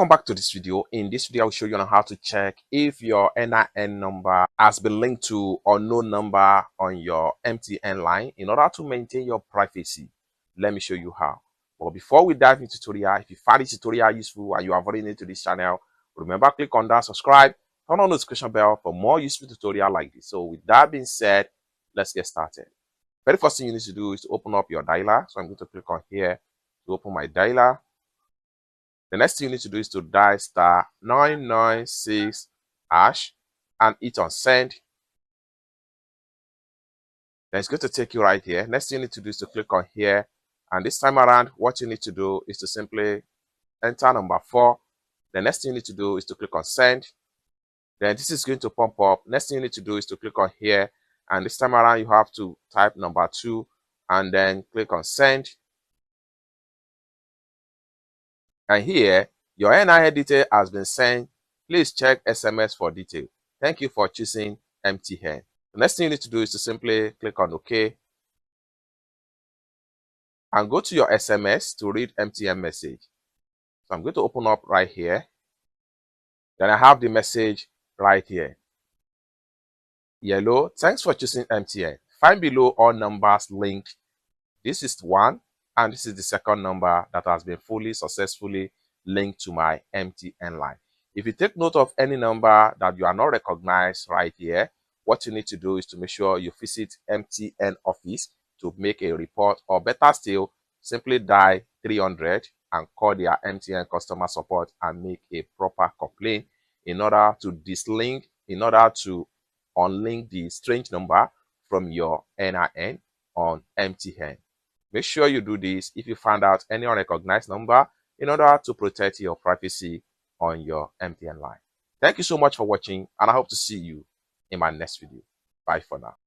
Welcome back to this video. In this video, I'll show you on how to check if your NIN number has been linked to unknown number on your MTN line in order to maintain your privacy. Let me show you how. But before we dive into the tutorial, if you find this tutorial useful and you are very new to this channel, remember click on that subscribe, turn on the notification bell for more useful tutorial like this. So with that being said, let's get started. Very first thing you need to do is to open up your dialer. So I'm going to click on here to open my dialer. The next thing you need to do is to dial *996# and hit on send. Then it's going to take you right here. Next thing you need to do is to click on here. And this time around, what you need to do is to simply enter number 4. The next thing you need to do is to click on send. Then this is going to pump up. Next thing you need to do is to click on here. And this time around, you have to type number 2 and then click on send. And here, your NIN detail has been sent. Please check SMS for detail. Thank you for choosing MTN. The next thing you need to do is to simply click on OK. And go to your SMS to read MTN message. So I'm going to open up right here. Then I have the message right here. Yellow, thanks for choosing MTN. Find below all numbers linked. This is one. And this is the second number that has been fully successfully linked to my MTN line. If you take note of any number that you are not recognized right here, what you need to do is to make sure you visit MTN office to make a report, or better still, simply dial 300 and call their MTN customer support and make a proper complaint in order to unlink the strange number from your NIN on MTN. Make sure you do this if you find out any unrecognized number in order to protect your privacy on your MTN line. Thank you so much for watching, and I hope to see you in my next video. Bye for now.